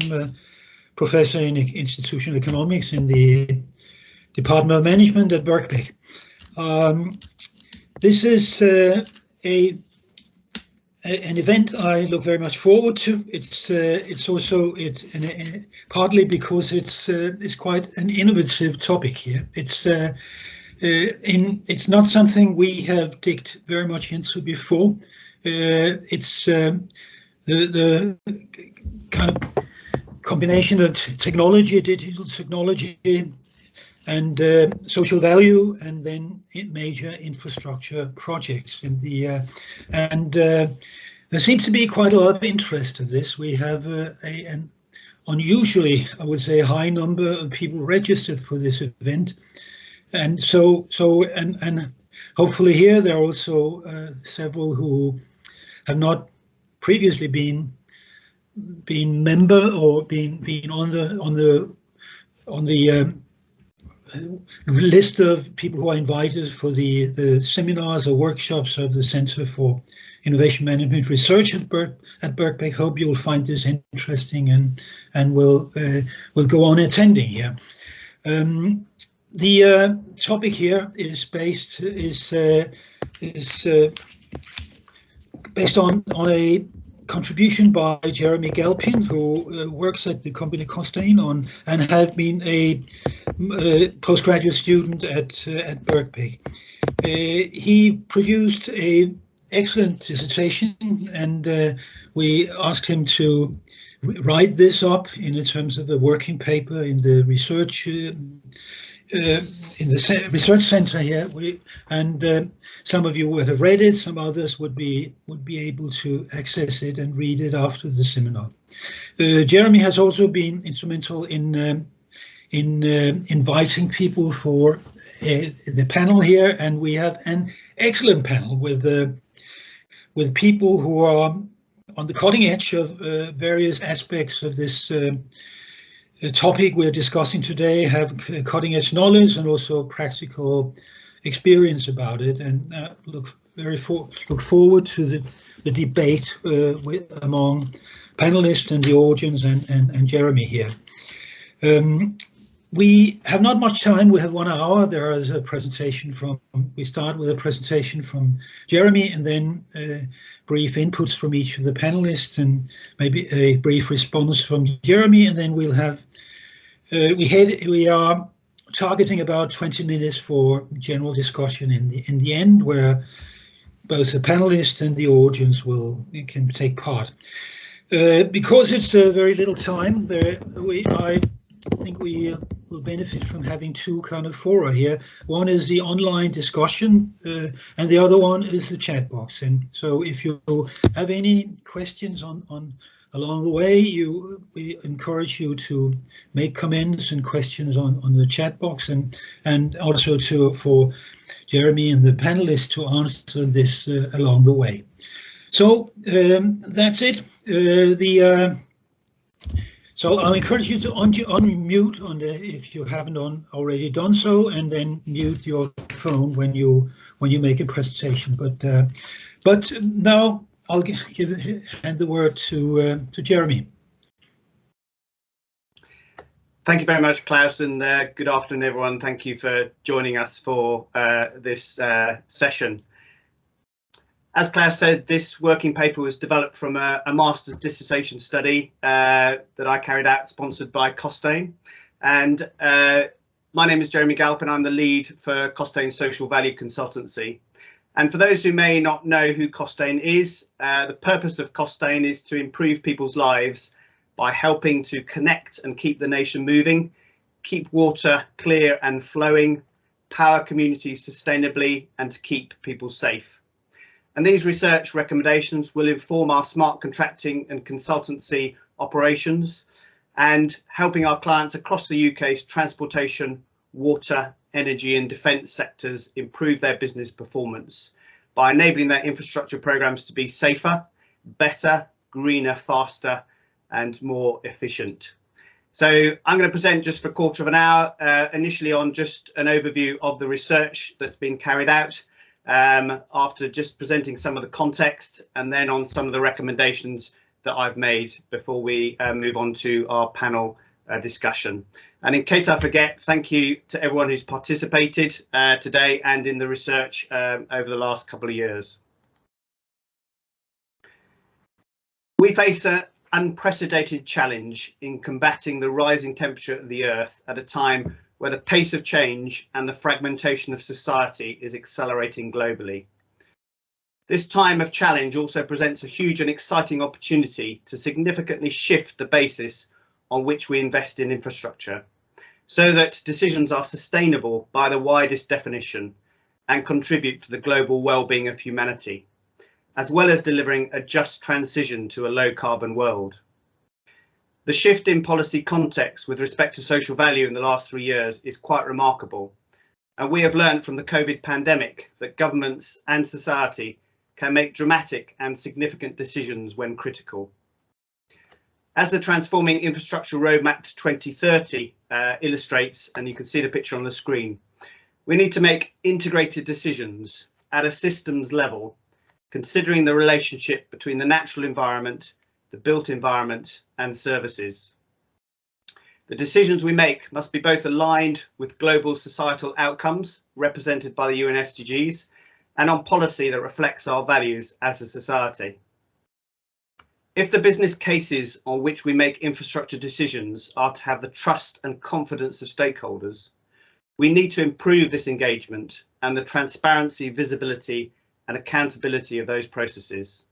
I'm a professor in institutional economics in the Department of Management at Birkbeck. This is an event I look very much forward to. It's also partly because it's quite an innovative topic here. It's not something we have digged very much into before. It's the kind of combination of technology, digital technology, and social value, and then major infrastructure projects. There seems to be quite a lot of interest in this. We have an unusually, I would say, high number of people registered for this event, and and hopefully here there are also several who have not previously been member or been on the list of people who are invited for the seminars or workshops of the Center for Innovation Management Research at Birkbeck. Hope you'll find this interesting and will go on attending here. The topic here is based on a contribution by Jeremy Galpin, who works at the company Costain and have been a postgraduate student at Birkbeck. He produced an excellent dissertation, and we asked him to write this up in terms of a working paper in the research research center here, and some of you would have read it. Some others would be able to access it and read it after the seminar. Jeremy has also been instrumental in inviting people for the panel here, and we have an excellent panel with people who are on the cutting edge of various aspects of this topic we're discussing today, have cutting-edge knowledge and also practical experience about it, and look forward to the debate among panelists and the audience and Jeremy here. We have not much time. We have 1 hour. There is a presentation we start with a presentation from Jeremy, and then brief inputs from each of the panelists, and maybe a brief response from Jeremy, and then we'll have we are targeting about 20 minutes for general discussion in the end, where both the panelists and the audience can take part. Because it's very little time, I think we will benefit from having two kind of fora here. One is the online discussion, and the other one is the chat box. And so if you have any questions along the way, we encourage you to make comments and questions on the chat box, and also for Jeremy and the panelists to answer this along the way. So that's it. So I'll encourage you to unmute if you haven't already done so, and then mute your phone when you make a presentation. But now I'll hand the word to Jeremy. Thank you very much, Klaus, and good afternoon, everyone. Thank you for joining us for this session. As Klaus said, this working paper was developed from a master's dissertation study that I carried out, sponsored by Costain. And my name is Jeremy Galpin. I'm the lead for Costain's Social Value Consultancy. And for those who may not know who Costain is, the purpose of Costain is to improve people's lives by helping to connect and keep the nation moving, keep water clear and flowing, power communities sustainably, and to keep people safe. And these research recommendations will inform our smart contracting and consultancy operations, and helping our clients across the UK's transportation, water, energy and defence sectors improve their business performance by enabling their infrastructure programmes to be safer, better, greener, faster and more efficient. So I'm going to present just for a quarter of an hour, initially on just an overview of the research that's been carried out, after just presenting some of the context, and then on some of the recommendations that I've made before we move on to our panel discussion. And in case I forget, thank you to everyone who's participated today and in the research over the last couple of years. We face an unprecedented challenge in combating the rising temperature of the Earth at a time where the pace of change and the fragmentation of society is accelerating globally. This time of challenge also presents a huge and exciting opportunity to significantly shift the basis on which we invest in infrastructure, so that decisions are sustainable by the widest definition and contribute to the global well-being of humanity, as well as delivering a just transition to a low carbon world. The shift in policy context with respect to social value in the last 3 years is quite remarkable, and we have learned from the COVID pandemic that governments and society can make dramatic and significant decisions when critical. As the Transforming Infrastructure Roadmap to 2030 illustrates, and you can see the picture on the screen, we need to make integrated decisions at a systems level, considering the relationship between the natural environment, the built environment and services. The decisions we make must be both aligned with global societal outcomes represented by the UN SDGs and on policy that reflects our values as a society. If the business cases on which we make infrastructure decisions are to have the trust and confidence of stakeholders, we need to improve this engagement and the transparency, visibility and accountability of those processes.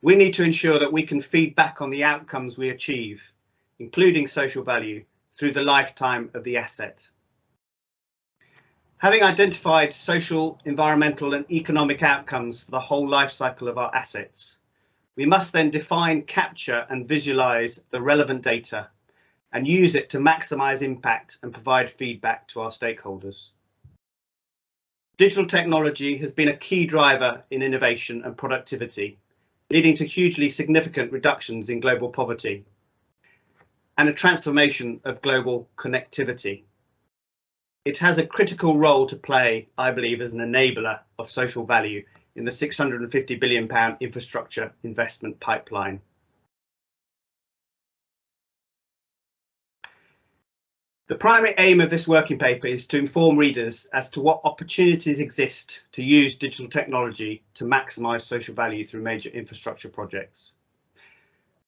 We need to ensure that we can feed back on the outcomes we achieve, including social value, through the lifetime of the asset. Having identified social, environmental and economic outcomes for the whole life cycle of our assets, we must then define, capture and visualise the relevant data and use it to maximise impact and provide feedback to our stakeholders. Digital technology has been a key driver in innovation and productivity, leading to hugely significant reductions in global poverty and a transformation of global connectivity. It has a critical role to play, I believe, as an enabler of social value in the £650 billion infrastructure investment pipeline. The primary aim of this working paper is to inform readers as to what opportunities exist to use digital technology to maximise social value through major infrastructure projects.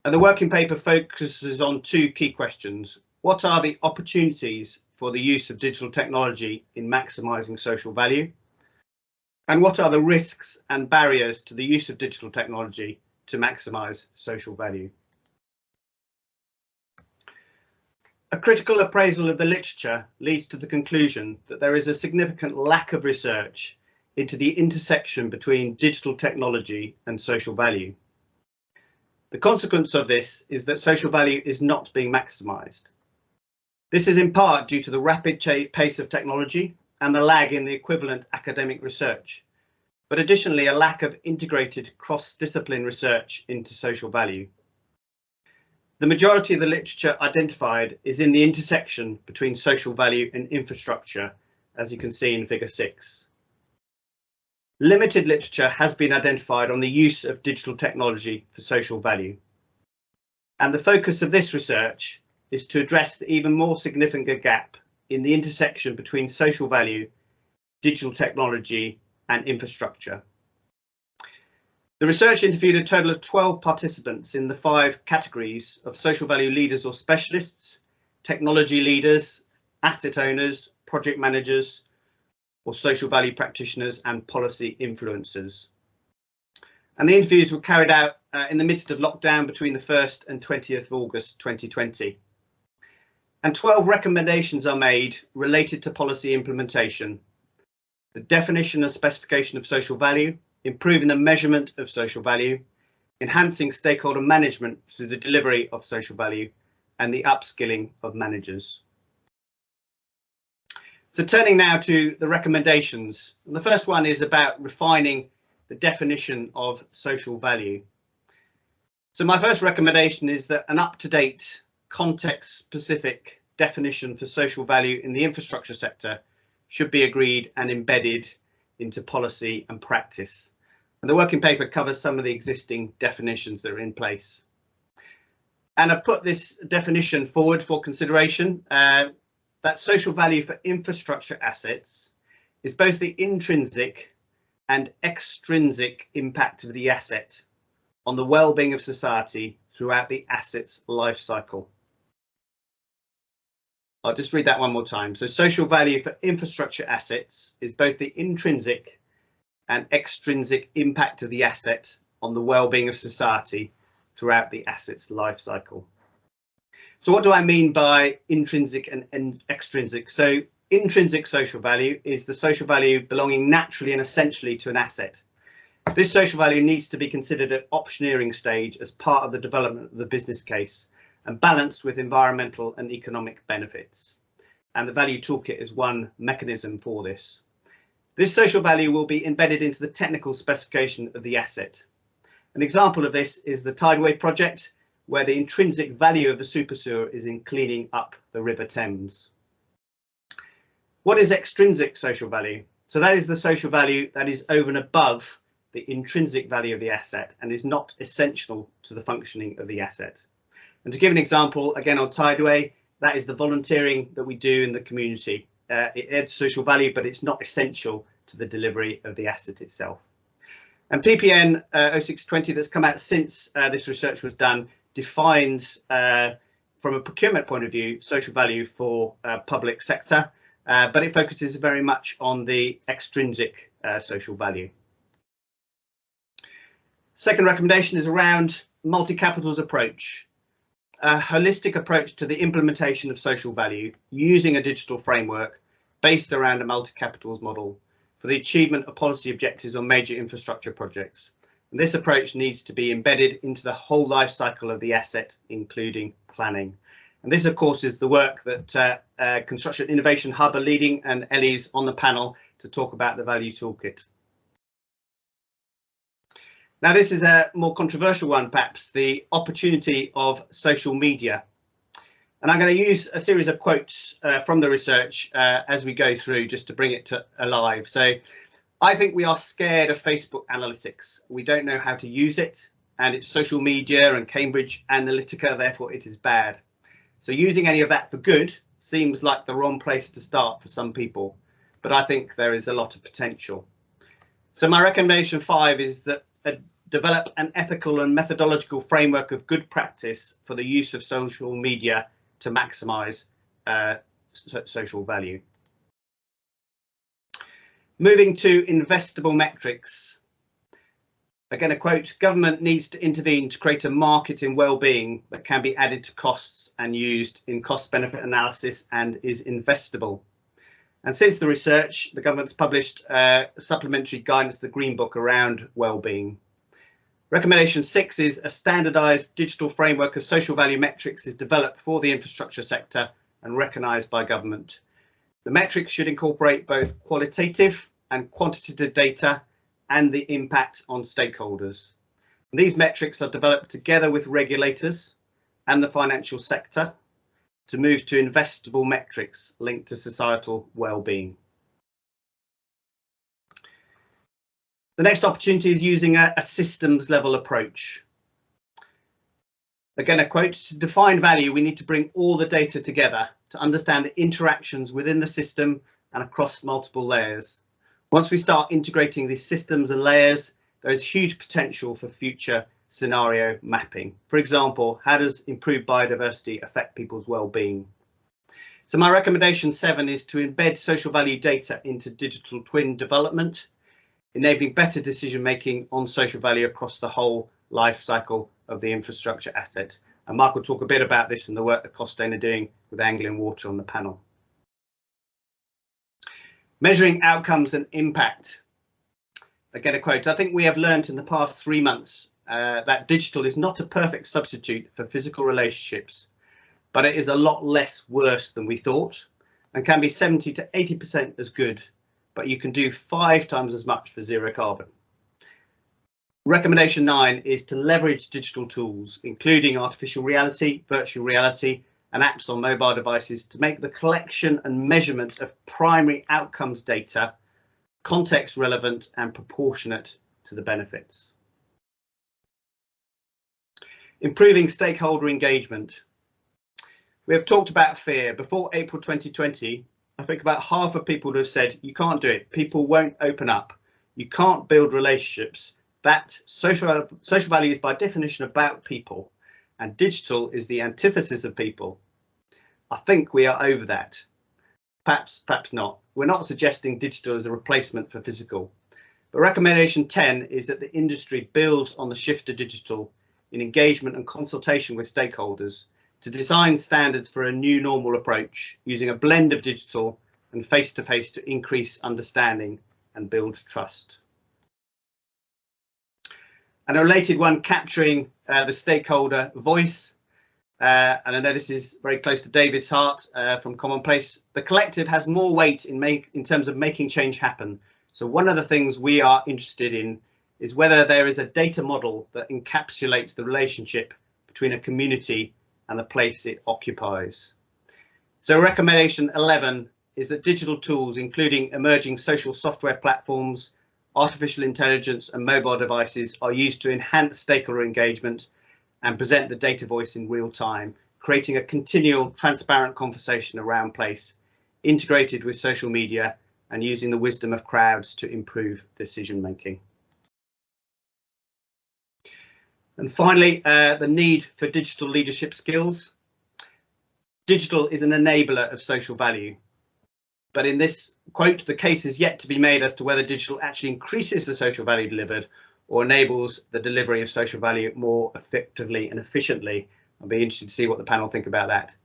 And the working paper focuses on two key questions. What are the opportunities for the use of digital technology in maximising social value? And what are the risks and barriers to the use of digital technology to maximise social value? A critical appraisal of the literature leads to the conclusion that there is a significant lack of research into the intersection between digital technology and social value. The consequence of this is that social value is not being maximised. This is in part due to the rapid pace of technology and the lag in the equivalent academic research, but additionally a lack of integrated cross-discipline research into social value. The majority of the literature identified is in the intersection between social value and infrastructure, as you can see in figure 6. Limited literature has been identified on the use of digital technology for social value. And the focus of this research is to address the even more significant gap in the intersection between social value, digital technology and infrastructure. The research interviewed a total of 12 participants in the 5 categories of social value leaders or specialists, technology leaders, asset owners, project managers, or social value practitioners and policy influencers. And the interviews were carried out in the midst of lockdown between the 1st and 20th of August 2020. And 12 recommendations are made related to policy implementation, the definition and specification of social value, improving the measurement of social value, enhancing stakeholder management through the delivery of social value, and the upskilling of managers. So turning now to the recommendations. The first one is about refining the definition of social value. So my first recommendation is that an up-to-date, context-specific definition for social value in the infrastructure sector should be agreed and embedded into policy and practice. And the working paper covers some of the existing definitions that are in place. And I've put this definition forward for consideration, that social value for infrastructure assets is both the intrinsic and extrinsic impact of the asset on the well-being of society throughout the asset's life cycle. I'll just read that one more time. So social value for infrastructure assets is both the intrinsic and extrinsic impact of the asset on the well-being of society throughout the asset's life cycle. So what do I mean by intrinsic and extrinsic? So intrinsic social value is the social value belonging naturally and essentially to an asset. This social value needs to be considered at optioneering stage as part of the development of the business case and balanced with environmental and economic benefits. And the value toolkit is one mechanism for this. This social value will be embedded into the technical specification of the asset. An example of this is the Tideway project, where the intrinsic value of the super sewer is in cleaning up the River Thames. What is extrinsic social value? So that is the social value that is over and above the intrinsic value of the asset and is not essential to the functioning of the asset. And to give an example, again on Tideway, that is the volunteering that we do in the community. It adds social value, but it's not essential to the delivery of the asset itself. And PPN 0620 that's come out since this research was done defines, from a procurement point of view, social value for public sector, but it focuses very much on the extrinsic social value. Second recommendation is around MultiCapitals Approach, a holistic approach to the implementation of social value using a digital framework based around a multi-capitals model for the achievement of policy objectives on major infrastructure projects. And this approach needs to be embedded into the whole life cycle of the asset, including planning. And this, of course, is the work that Construction Innovation Hub are leading, and Ellie's on the panel to talk about the value toolkit. Now, this is a more controversial one, perhaps, the opportunity of social media. And I'm going to use a series of quotes from the research as we go through, just to bring it to alive. So I think we are scared of Facebook analytics. We don't know how to use it, and it's social media and Cambridge Analytica, therefore it is bad. So using any of that for good seems like the wrong place to start for some people, but I think there is a lot of potential. So my recommendation 5 is that develop an ethical and methodological framework of good practice for the use of social media to maximise social value. Moving to investable metrics. Again, a quote, government needs to intervene to create a market in well-being that can be added to costs and used in cost-benefit analysis and is investable. And since the research, the government's published supplementary guidance to the Green Book around well-being. Recommendation 6 is a standardised digital framework of social value metrics is developed for the infrastructure sector and recognised by government. The metrics should incorporate both qualitative and quantitative data and the impact on stakeholders. And these metrics are developed together with regulators and the financial sector to move to investable metrics linked to societal well-being. The next opportunity is using a systems level approach. Again, a quote, to define value, we need to bring all the data together to understand the interactions within the system and across multiple layers. Once we start integrating these systems and layers, there is huge potential for future scenario mapping. For example, how does improved biodiversity affect people's well-being? So my recommendation 7 is to embed social value data into digital twin development, enabling better decision making on social value across the whole life cycle of the infrastructure asset. And Mark will talk a bit about this and the work that Costain are doing with Anglian Water on the panel. Measuring outcomes and impact. Again, a quote, I think we have learned in the past 3 months that digital is not a perfect substitute for physical relationships, but it is a lot less worse than we thought and can be 70 to 80% as good, but you can do 5 times as much for zero carbon. Recommendation 9 is to leverage digital tools, including artificial reality, virtual reality, and apps on mobile devices to make the collection and measurement of primary outcomes data context relevant and proportionate to the benefits. Improving stakeholder engagement. We have talked about fear. Before April 2020, I think about half of people would have said, you can't do it. People won't open up. You can't build relationships. That social value is by definition about people, and digital is the antithesis of people. I think we are over that. Perhaps not. We're not suggesting digital as a replacement for physical. But recommendation 10 is that the industry builds on the shift to digital in engagement and consultation with stakeholders to design standards for a new normal approach using a blend of digital and face-to-face to increase understanding and build trust. And a related one, capturing the stakeholder voice. And I know this is very close to David's heart from Commonplace. The collective has more weight in terms of making change happen. So one of the things we are interested in is whether there is a data model that encapsulates the relationship between a community and the place it occupies. So recommendation 11 is that digital tools, including emerging social software platforms, artificial intelligence and mobile devices, are used to enhance stakeholder engagement and present the data voice in real time, creating a continual transparent conversation around place, integrated with social media and using the wisdom of crowds to improve decision making. And finally, the need for digital leadership skills. Digital is an enabler of social value. But in this quote, the case is yet to be made as to whether digital actually increases the social value delivered or enables the delivery of social value more effectively and efficiently. I'll be interested to see what the panel think about that.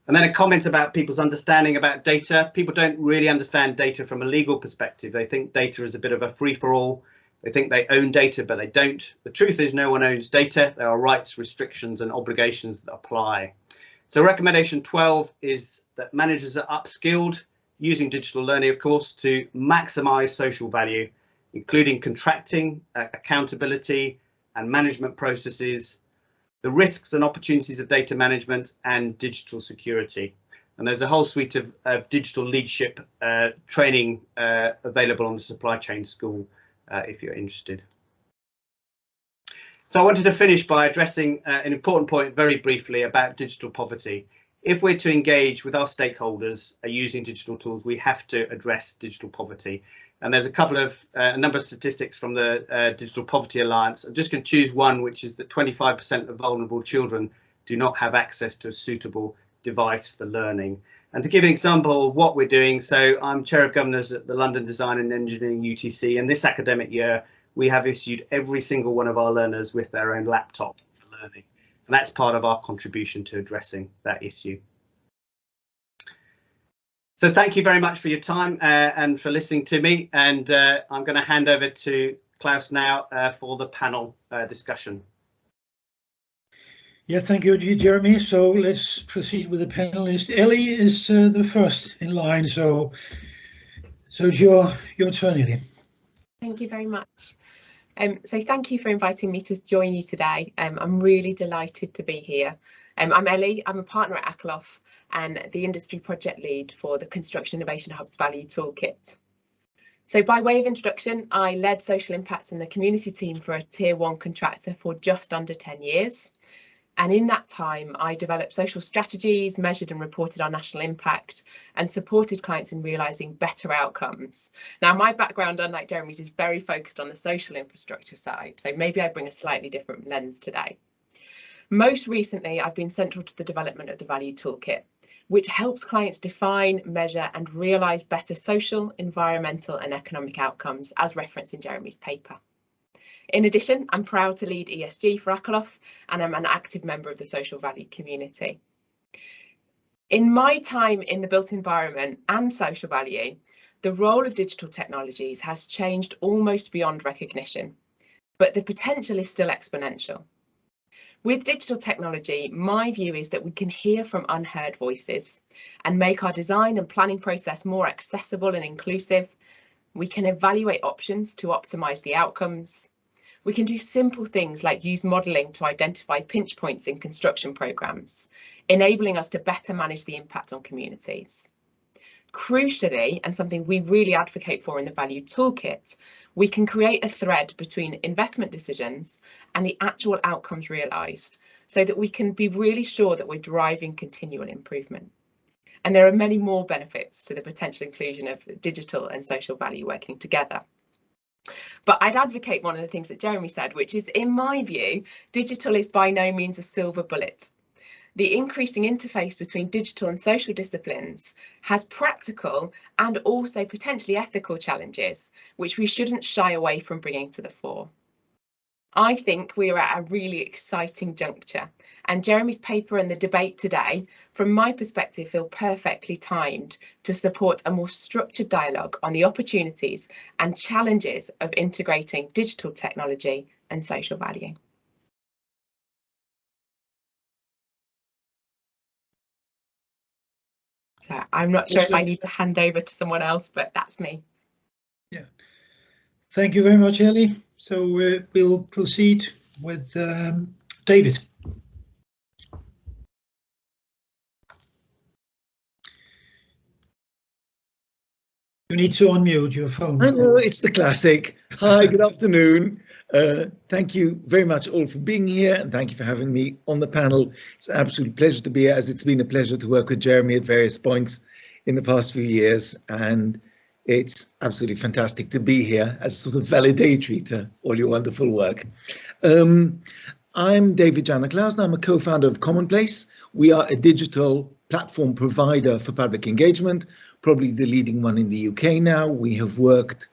And then a comment about people's understanding about data. People don't really understand data from a legal perspective. They think data is a bit of a free-for-all. They think they own data, but they don't. The truth is no one owns data. There are rights, restrictions and obligations that apply. So recommendation 12 is that managers are upskilled using digital learning, of course, to maximise social value, including contracting, accountability and management processes, the risks and opportunities of data management and digital security. And there's a whole suite of digital leadership training available on the Supply Chain School if you're interested. So I wanted to finish by addressing an important point very briefly about digital poverty. If we're to engage with our stakeholders using digital tools, we have to address digital poverty. And there's a number of statistics from the Digital Poverty Alliance. I'm just going to choose one, which is that 25% of vulnerable children do not have access to a suitable device for learning. And to give an example of what we're doing, so I'm Chair of Governors at the London Design and Engineering UTC, and this academic year we have issued every single one of our learners with their own laptop for learning. And that's part of our contribution to addressing that issue. So thank you very much for your time and for listening to me. And I'm going to hand over to Klaus now for the panel discussion. Yeah, thank you, Jeremy. So let's proceed with the panelist. Ellie is the first in line. So it's your turn, Ellie. Thank you very much. So thank you for inviting me to join you today. I'm really delighted to be here. I'm Ellie, I'm a partner at Akerlof and the industry project lead for the Construction Innovation Hub's Value Toolkit. So by way of introduction, I led social impact in the community team for a tier 1 contractor for just under 10 years. And in that time, I developed social strategies, measured and reported our national impact, and supported clients in realising better outcomes. Now, my background, unlike Jeremy's, is very focused on the social infrastructure side, so maybe I bring a slightly different lens today. Most recently, I've been central to the development of the Value Toolkit, which helps clients define, measure and realise better social, environmental and economic outcomes, as referenced in Jeremy's paper. In addition, I'm proud to lead ESG for Akerlof and I'm an active member of the social value community. In my time in the built environment and social value, the role of digital technologies has changed almost beyond recognition, but the potential is still exponential. With digital technology, my view is that we can hear from unheard voices and make our design and planning process more accessible and inclusive. We can evaluate options to optimise the outcomes. We can do simple things like use modelling to identify pinch points in construction programmes, enabling us to better manage the impact on communities. Crucially, and something we really advocate for in the Value Toolkit, we can create a thread between investment decisions and the actual outcomes realised, so that we can be really sure that we're driving continual improvement. And there are many more benefits to the potential inclusion of digital and social value working together. But I'd advocate one of the things that Jeremy said, which is, in my view, digital is by no means a silver bullet. The increasing interface between digital and social disciplines has practical and also potentially ethical challenges, which we shouldn't shy away from bringing to the fore. I think we are at a really exciting juncture, and Jeremy's paper and the debate today, from my perspective, feel perfectly timed to support a more structured dialogue on the opportunities and challenges of integrating digital technology and social value. So I'm not sure if I need to hand over to someone else, but that's me. Yeah, thank you very much, Ellie. So we'll proceed with David. You need to unmute your phone. I know, it's the classic. Hi, good afternoon. Thank you very much all for being here, and thank you for having me on the panel. It's an absolute pleasure to be here, as it's been a pleasure to work with Jeremy at various points in the past few years, and it's absolutely fantastic to be here as sort of validatory to all your wonderful work. I'm David Janner-Klausner. I'm a co-founder of Commonplace. We are a digital platform provider for public engagement, probably the leading one in the UK now. We have worked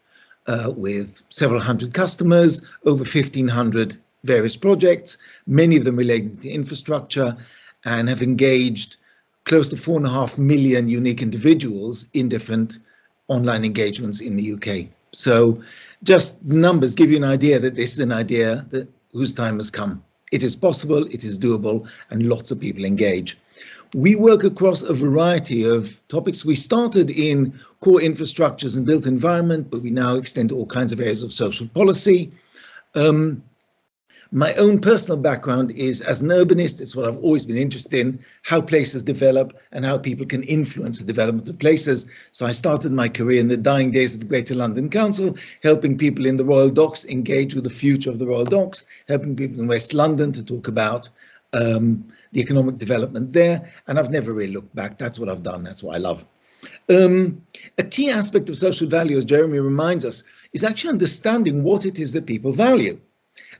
with several hundred customers, over 1,500 various projects, many of them related to infrastructure, and have engaged close to 4.5 million unique individuals in different online engagements in the UK. So just numbers give you an idea that this is an idea that whose time has come. It is possible, it is doable, and lots of people engage. We work across a variety of topics. We started in core infrastructures and built environment, but we now extend to all kinds of areas of social policy. My own personal background is as an urbanist. It's what I've always been interested in, how places develop and how people can influence the development of places. So I started my career in the dying days of the Greater London Council, helping people in the Royal Docks engage with the future of the Royal Docks, helping people in West London to talk about the economic development there. And I've never really looked back. That's what I've done. That's what I love. A key aspect of social value, as Jeremy reminds us, is actually understanding what it is that people value.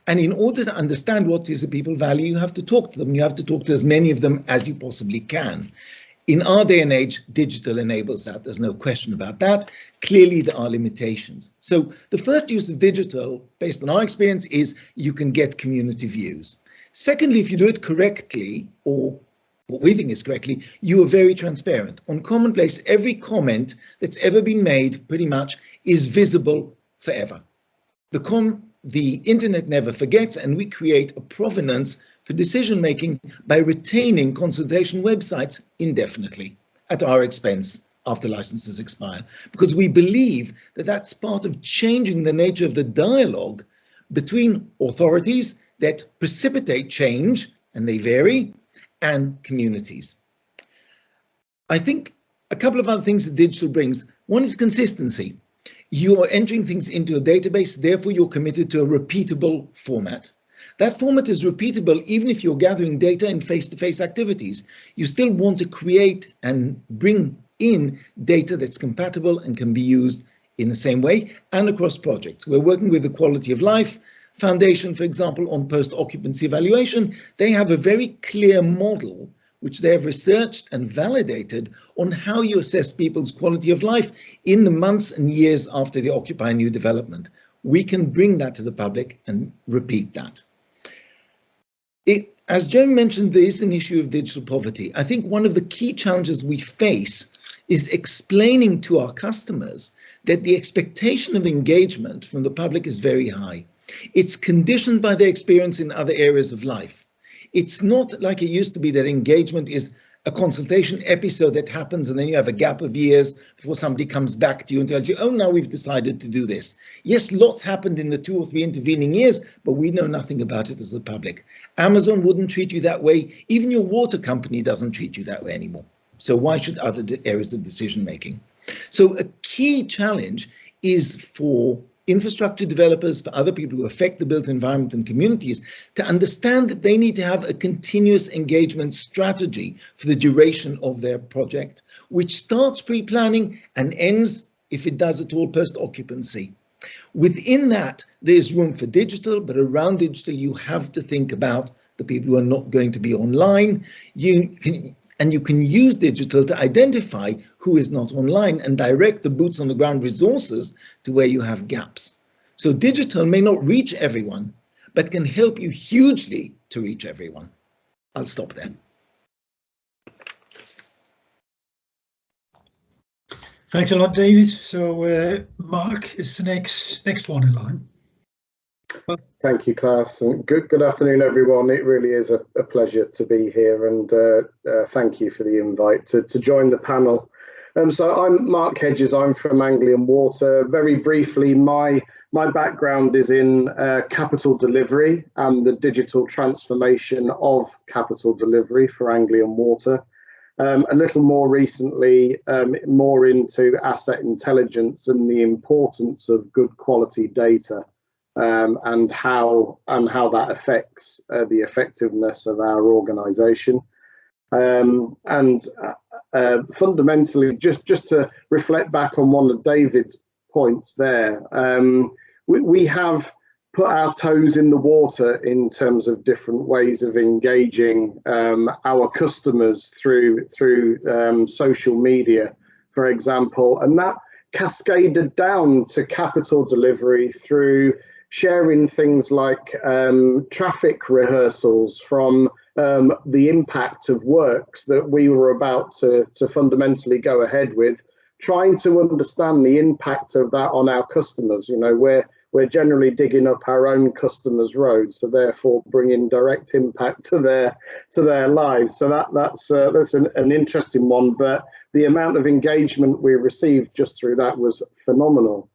And in order to understand what it is that people value, you have to talk to them. You have to talk to as many of them as you possibly can. In our day and age, digital enables that. There's no question about that. Clearly, there are limitations. So the first use of digital, based on our experience, is you can get community views. Secondly, if you do it correctly, or what we think is correctly, you are very transparent. On Commonplace, every comment that's ever been made pretty much is visible forever. The internet never forgets, and we create a provenance for decision making by retaining consultation websites indefinitely at our expense after licenses expire, because we believe that that's part of changing the nature of the dialogue between authorities that precipitate change, and they vary, and communities. I think a couple of other things that digital brings. One is consistency. You are entering things into a database, therefore you're committed to a repeatable format. That format is repeatable even if you're gathering data in face-to-face activities. You still want to create and bring in data that's compatible and can be used in the same way and across projects. We're working with the Quality of Life Foundation, for example, on post-occupancy evaluation. They have a very clear model which they have researched and validated on how you assess people's quality of life in the months and years after they occupy a new development. We can bring that to the public and repeat that. As Jeremy mentioned, there is an issue of digital poverty. I think one of the key challenges we face is explaining to our customers that the expectation of engagement from the public is very high. It's conditioned by their experience in other areas of life. It's not like it used to be that engagement is a consultation episode that happens and then you have a gap of years before somebody comes back to you and tells you, oh, now we've decided to do this. Yes, lots happened in the 2 or 3 intervening years, but we know nothing about it as the public. Amazon wouldn't treat you that way. Even your water company doesn't treat you that way anymore. So why should other areas of decision making? So a key challenge is for infrastructure developers, for other people who affect the built environment and communities, to understand that they need to have a continuous engagement strategy for the duration of their project, which starts pre-planning and ends, if it does at all, post-occupancy. Within that, there's room for digital, but around digital, you have to think about the people who are not going to be online. You can use digital to identify who is not online and direct the boots on the ground resources to where you have gaps. So digital may not reach everyone, but can help you hugely to reach everyone. I'll stop there. Thanks a lot, David. So Mark is the next one in line. Thank you, Klaus, and good afternoon, everyone. It really is a pleasure to be here, and thank you for the invite to join the panel. So I'm Mark Hedges. I'm from Anglian Water. Very briefly, my background is in capital delivery and the digital transformation of capital delivery for Anglian Water. A little more recently, more into asset intelligence and the importance of good quality data. And how that affects the effectiveness of our organisation, and fundamentally, just to reflect back on one of David's points there, we have put our toes in the water in terms of different ways of engaging our customers through social media, for example, and that cascaded down to capital delivery through sharing things like traffic rehearsals from the impact of works that we were about to fundamentally go ahead with, trying to understand the impact of that on our customers. You know, we're generally digging up our own customers' roads, so therefore bringing direct impact to their lives. So that's an interesting one, but the amount of engagement we received just through that was phenomenal.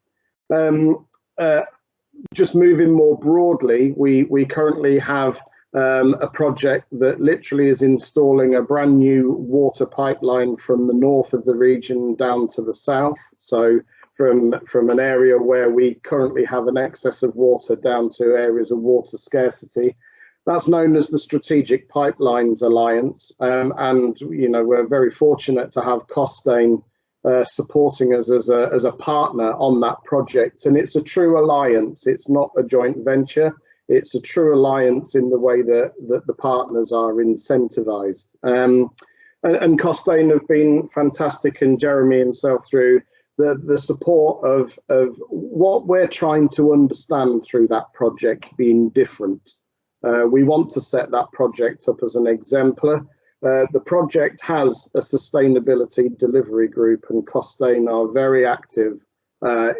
Just moving more broadly, we currently have a project that literally is installing a brand new water pipeline from the north of the region down to the south. So from an area where we currently have an excess of water down to areas of water scarcity. That's known as the Strategic Pipelines Alliance, and you know, we're very fortunate to have Costain supporting us as a partner on that project, and it's a true alliance. It's not a joint venture. It's a true alliance in the way that the partners are incentivized. And Costain have been fantastic, and Jeremy himself through the support of what we're trying to understand through that project being different. We want to set that project up as an exemplar. The project has a sustainability delivery group, and Costain are very active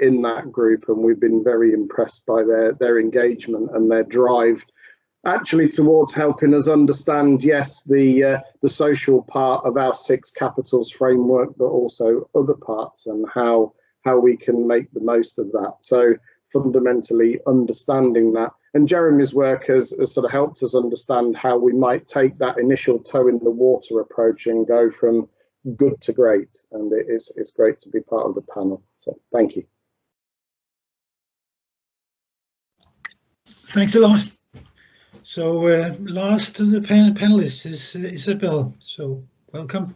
in that group, and we've been very impressed by their engagement and their drive actually towards helping us understand, yes, the social part of our 6 capitals framework, but also other parts and how we can make the most of that. So fundamentally understanding that. And Jeremy's work has sort of helped us understand how we might take that initial toe in the water approach and go from good to great. And it's great to be part of the panel. So thank you. Thanks a lot. So last of the panelists is Isabel. So welcome.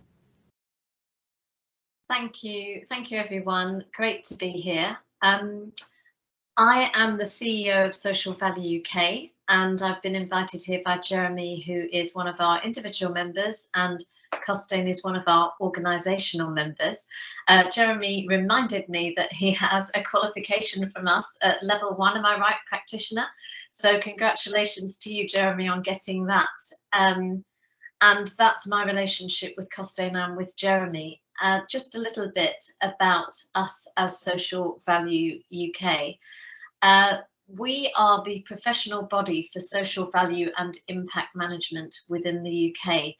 Thank you everyone. Great to be here. I am the CEO of Social Value UK, and I've been invited here by Jeremy, who is one of our individual members, and Costain is one of our organisational members. Jeremy reminded me that he has a qualification from us at level 1, am I right, practitioner? So congratulations to you, Jeremy, on getting that. And that's my relationship with Costain and with Jeremy. Just a little bit about us as Social Value UK. We are the professional body for social value and impact management within the UK,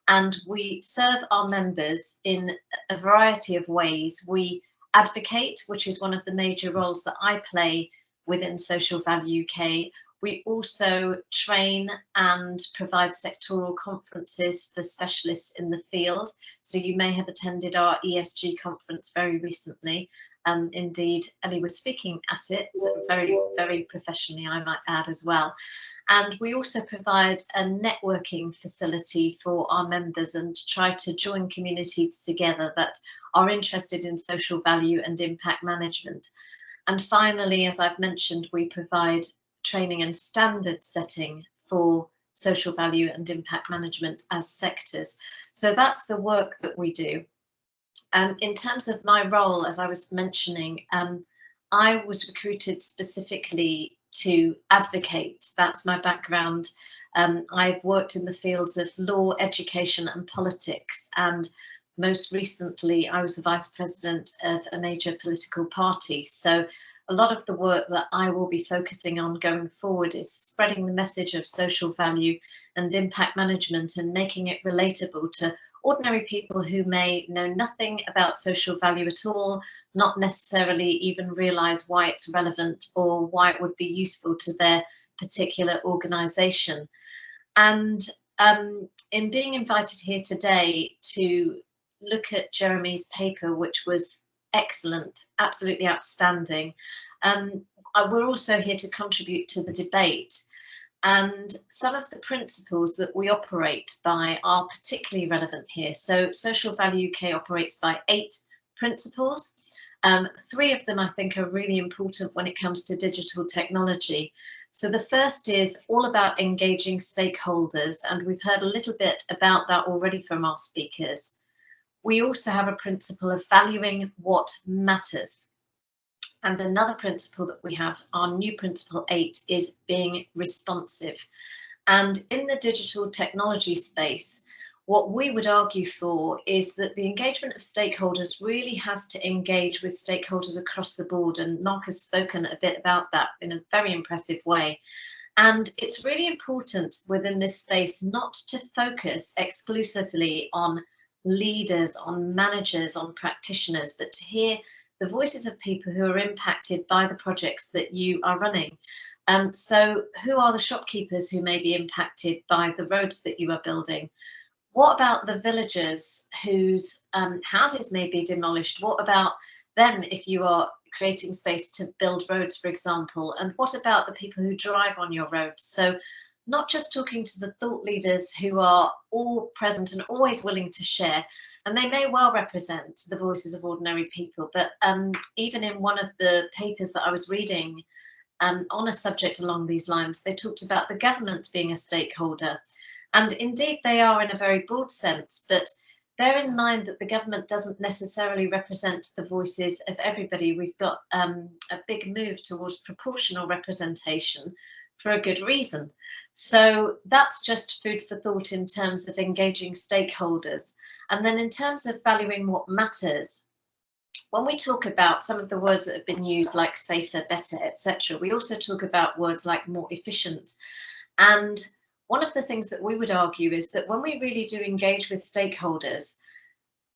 and we serve our members in a variety of ways. We advocate, which is one of the major roles that I play within Social Value UK. We also train and provide sectoral conferences for specialists in the field. So you may have attended our ESG conference very recently. Indeed, Ellie was speaking at it, so very, very professionally, I might add as well. And we also provide a networking facility for our members and try to join communities together that are interested in social value and impact management. And finally, as I've mentioned, we provide training and standard setting for social value and impact management as sectors. So that's the work that we do. In terms of my role, as I was mentioning, I was recruited specifically to advocate. That's my background. I've worked in the fields of law, education and politics, and most recently I was the vice president of a major political party. So a lot of the work that I will be focusing on going forward is spreading the message of social value and impact management and making it relatable to ordinary people who may know nothing about social value at all, not necessarily even realise why it's relevant or why it would be useful to their particular organisation. And in being invited here today to look at Jeremy's paper, which was excellent, absolutely outstanding, we're also here to contribute to the debate. And some of the principles that we operate by are particularly relevant here. So Social Value UK operates by 8 principles. 3 of them I think are really important when it comes to digital technology. So the first is all about engaging stakeholders, and we've heard a little bit about that already from our speakers. We also have a principle of valuing what matters. And another principle that we have, our new principle 8, is being responsive. And in the digital technology space, what we would argue for is that the engagement of stakeholders really has to engage with stakeholders across the board. And Mark has spoken a bit about that in a very impressive way. And it's really important within this space not to focus exclusively on leaders, on managers, on practitioners, but to hear the voices of people who are impacted by the projects that you are running. So who are the shopkeepers who may be impacted by the roads that you are building? What about the villagers whose houses may be demolished? What about them if you are creating space to build roads, for example? And what about the people who drive on your roads? So not just talking to the thought leaders who are all present and always willing to share, and they may well represent the voices of ordinary people, but even in one of the papers that I was reading on a subject along these lines, they talked about the government being a stakeholder. And indeed they are in a very broad sense, but bear in mind that the government doesn't necessarily represent the voices of everybody. We've got a big move towards proportional representation for a good reason. So that's just food for thought in terms of engaging stakeholders. And then in terms of valuing what matters, when we talk about some of the words that have been used like safer, better, etc., we also talk about words like more efficient. And one of the things that we would argue is that when we really do engage with stakeholders,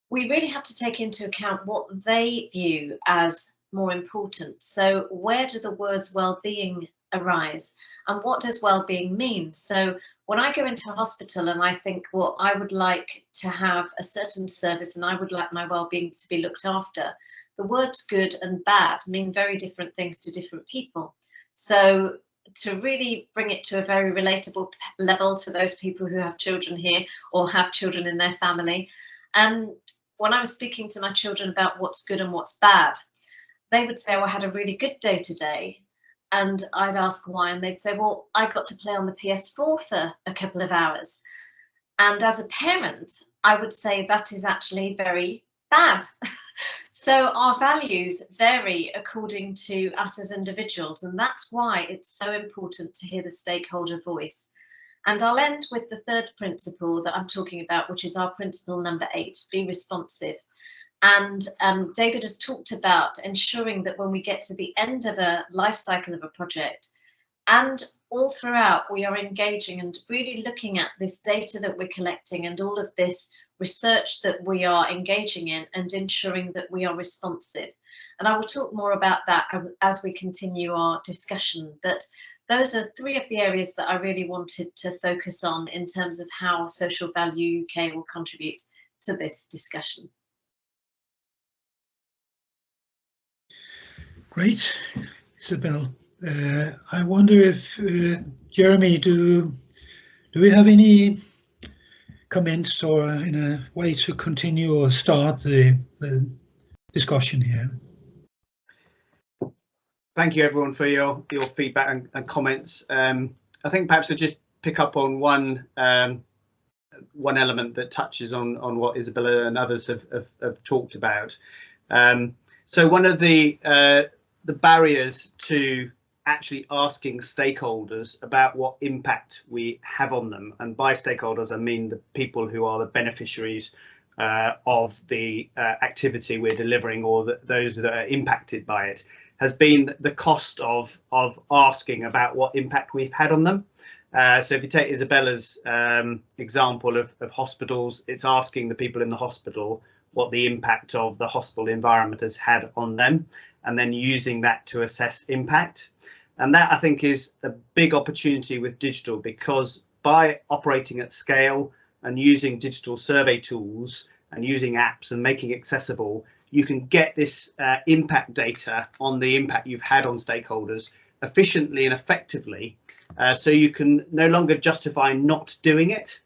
we really have to take into account what they view as more important. So where do the words well-being arise, and what does well-being mean? So when I go into a hospital and I think, well, I would like to have a certain service and I would like my well-being to be looked after, the words good and bad mean very different things to different people. So to really bring it to a very relatable level to those people who have children here or have children in their family, when I was speaking to my children about what's good and what's bad, they would say, oh, I had a really good day today. And I'd ask why, and they'd say, well, I got to play on the PS4 for a couple of hours. And as a parent, I would say that is actually very bad. So our values vary according to us as individuals, and that's why it's so important to hear the stakeholder voice. And I'll end with the third principle that I'm talking about, which is our principle number 8, be responsive. And David has talked about ensuring that when we get to the end of a life cycle of a project, and all throughout we are engaging and really looking at this data that we're collecting and all of this research that we are engaging in, and ensuring that we are responsive. And I will talk more about that as we continue our discussion. But those are three of the areas that I really wanted to focus on in terms of how Social Value UK will contribute to this discussion. Great, Isabel. I wonder if Jeremy, do we have any comments or in a way to continue or start the discussion here? Thank you everyone for your feedback and comments. I think perhaps I'll just pick up on one element that touches on what Isabella and others have talked about. So one of the barriers to actually asking stakeholders about what impact we have on them, and by stakeholders I mean the people who are the beneficiaries of the activity we're delivering, or those that are impacted by it, has been the cost of asking about what impact we've had on them. So if you take Isabella's example of hospitals, it's asking the people in the hospital what the impact of the hospital environment has had on them, and then using that to assess impact. And that, I think, is a big opportunity with digital, because by operating at scale and using digital survey tools and using apps and making it accessible, you can get this impact data on the impact you've had on stakeholders efficiently and effectively, so you can no longer justify not doing it.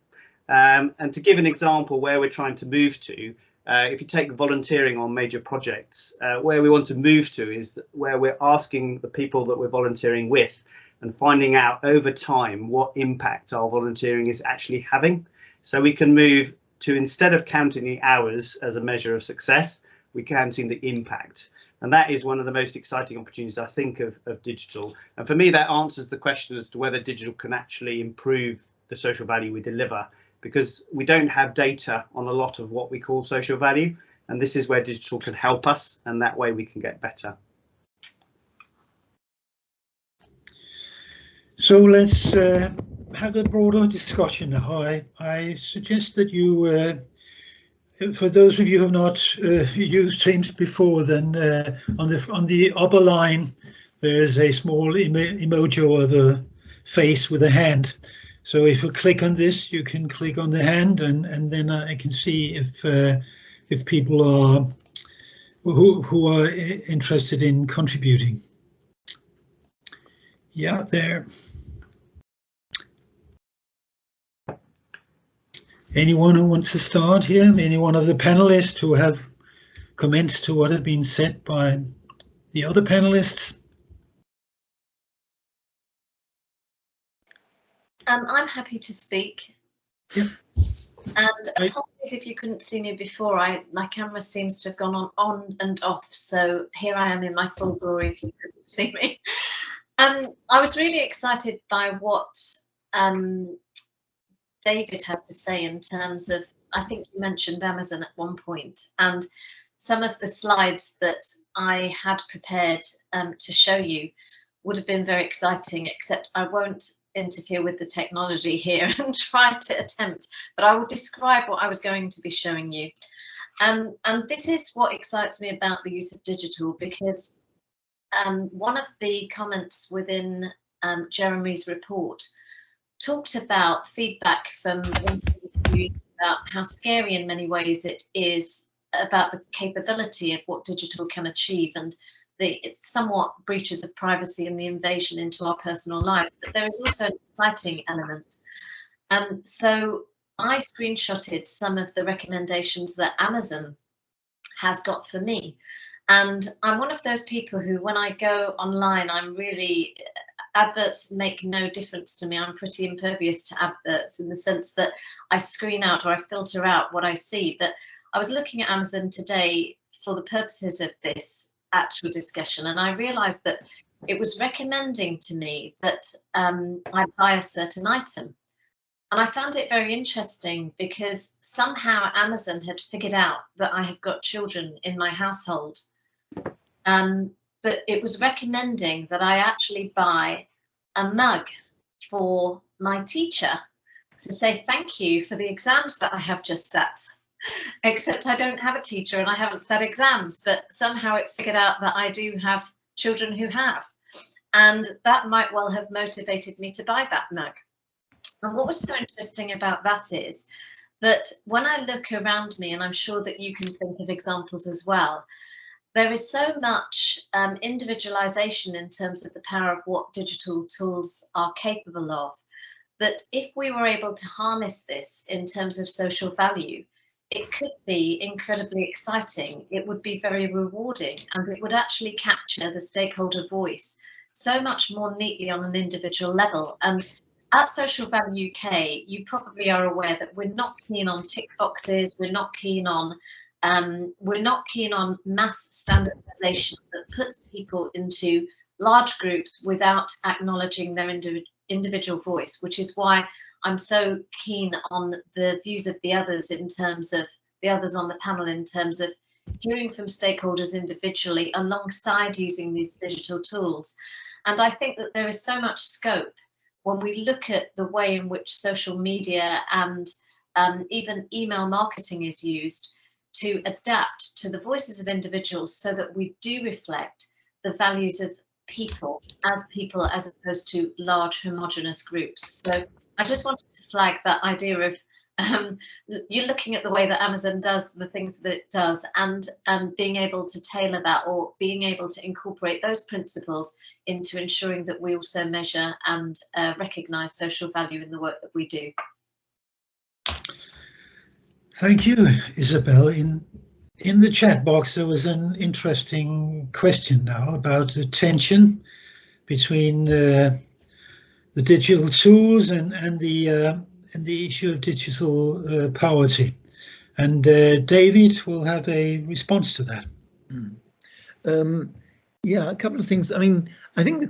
And to give an example where we're trying to move to, if you take volunteering on major projects, where we want to move to is where we're asking the people that we're volunteering with and finding out over time what impact our volunteering is actually having. So we can move to, instead of counting the hours as a measure of success, we're counting the impact. And that is one of the most exciting opportunities, I think, of digital. And for me, that answers the question as to whether digital can actually improve the social value we deliver, because we don't have data on a lot of what we call social value. And this is where digital can help us, and that way we can get better. So let's have a broader discussion now. I suggest that you, for those of you who have not used Teams before, then on the upper line there's a small emoji or the face with a hand. So if you click on this, you can click on the hand, and then I can see if people are who are interested in contributing. Yeah, there. Anyone who wants to start here? Any one of the panelists who have comments to what has been said by the other panelists? I'm happy to speak. Yep. And apologies if you couldn't see me before. My camera seems to have gone on and off, so here I am in my full glory if you couldn't see me. I was really excited by what David had to say in terms of, I think you mentioned Amazon at one point, and some of the slides that I had prepared to show you would have been very exciting, except I won't interfere with the technology here and try to attempt, but I will describe what I was going to be showing you. And this is what excites me about the use of digital, because one of the comments within Jeremy's report talked about feedback from about how scary in many ways it is about the capability of what digital can achieve, and it's somewhat breaches of privacy and the invasion into our personal lives. But there is also an exciting element. So I screenshotted some of the recommendations that Amazon has got for me. And I'm one of those people who, when I go online, adverts make no difference to me. I'm pretty impervious to adverts in the sense that I screen out or I filter out what I see. But I was looking at Amazon today for the purposes of this actual discussion, and I realized that it was recommending to me that I buy a certain item. And I found it very interesting because somehow Amazon had figured out that I have got children in my household. But it was recommending that I actually buy a mug for my teacher to say thank you for the exams that I have just sat. Except I don't have a teacher and I haven't sat exams, but somehow it figured out that I do have children who have. And that might well have motivated me to buy that mug. And what was so interesting about that is that when I look around me, and I'm sure that you can think of examples as well, there is so much individualization in terms of the power of what digital tools are capable of, that if we were able to harness this in terms of social value, it could be incredibly exciting. It would be very rewarding, and it would actually capture the stakeholder voice so much more neatly on an individual level. And at Social Value UK, you probably are aware that we're not keen on tick boxes. We're not keen on mass standardization that puts people into large groups without acknowledging their individual voice, which is why I'm so keen on the views of the others in terms of the others on the panel, in terms of hearing from stakeholders individually alongside using these digital tools. And I think that there is so much scope when we look at the way in which social media and even email marketing is used to adapt to the voices of individuals so that we do reflect the values of people as opposed to large homogenous groups. So I just wanted to flag that idea of you're looking at the way that Amazon does the things that it does, and being able to tailor that, or being able to incorporate those principles into ensuring that we also measure and recognise social value in the work that we do. Thank you, Isabel. In the chat box, there was an interesting question now about the tension between the digital tools and the issue of digital poverty. And David will have a response to that. Yeah, a couple of things. I mean, I think the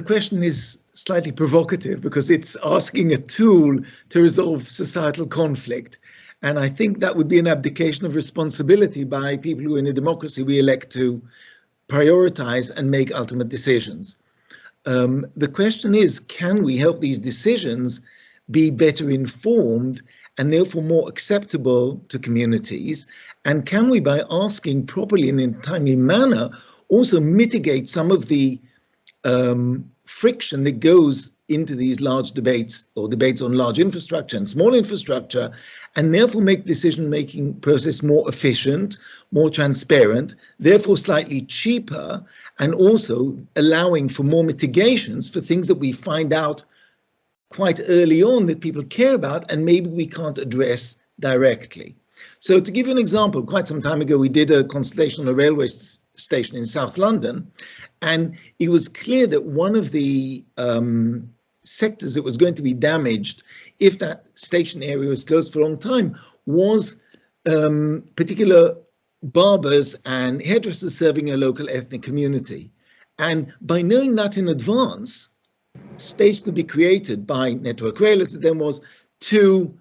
question is slightly provocative because it's asking a tool to resolve societal conflict. And I think that would be an abdication of responsibility by people who in a democracy we elect to prioritize and make ultimate decisions. The question is, can we help these decisions be better informed and therefore more acceptable to communities? And can we, by asking properly and in a timely manner, also mitigate some of the friction that goes into these large debates, or debates on large infrastructure and small infrastructure, and therefore make the decision-making process more efficient, more transparent, therefore slightly cheaper, and also allowing for more mitigations for things that we find out quite early on that people care about and maybe we can't address directly. So to give you an example, quite some time ago we did a consultation on a railway station in South London, and it was clear that one of the sectors that was going to be damaged if that station area was closed for a long time was particular barbers and hairdressers serving a local ethnic community. And by knowing that in advance, space could be created by Network Rail, as it then was, to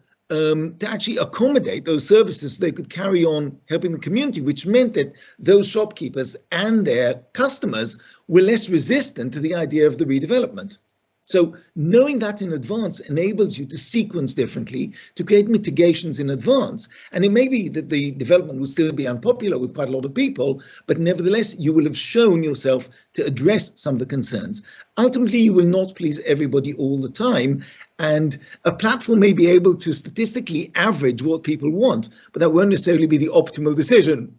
actually accommodate those services so they could carry on helping the community, which meant that those shopkeepers and their customers were less resistant to the idea of the redevelopment. So knowing that in advance enables you to sequence differently, to create mitigations in advance. And it may be that the development will still be unpopular with quite a lot of people, but nevertheless, you will have shown yourself to address some of the concerns. Ultimately, you will not please everybody all the time. And a platform may be able to statistically average what people want, but that won't necessarily be the optimal decision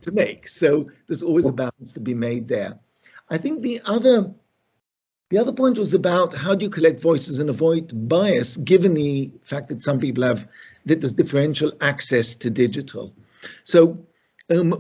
to make. So there's always a balance to be made there. I think the other point was about how do you collect voices and avoid bias, given the fact that some people have that there's differential access to digital. So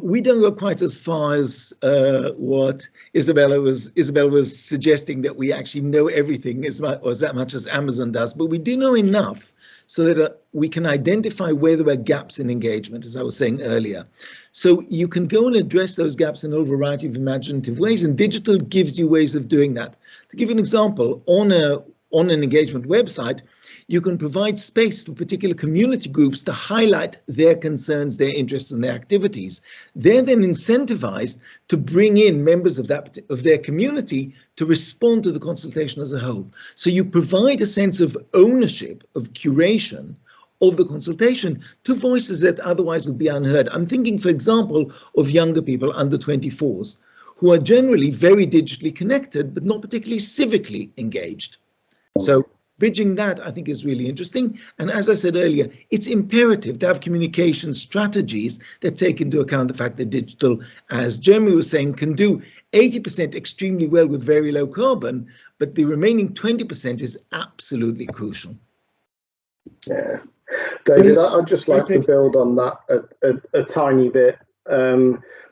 we don't go quite as far as what Isabel was suggesting, that we actually know everything as much as Amazon does, but we do know enough so that we can identify where there are gaps in engagement, as I was saying earlier. So you can go and address those gaps in a variety of imaginative ways, and digital gives you ways of doing that. To give you an example, on an engagement website, you can provide space for particular community groups to highlight their concerns, their interests, and their activities. They're then incentivized to bring in members of their community to respond to the consultation as a whole. So you provide a sense of ownership, of curation of the consultation to voices that otherwise would be unheard. I'm thinking, for example, of younger people under 24s who are generally very digitally connected, but not particularly civically engaged. So bridging that, I think, is really interesting. And as I said earlier, it's imperative to have communication strategies that take into account the fact that digital, as Jeremy was saying, can do 80% extremely well with very low carbon, but the remaining 20% is absolutely crucial. Yeah, David, I'd just like to build on that a tiny bit.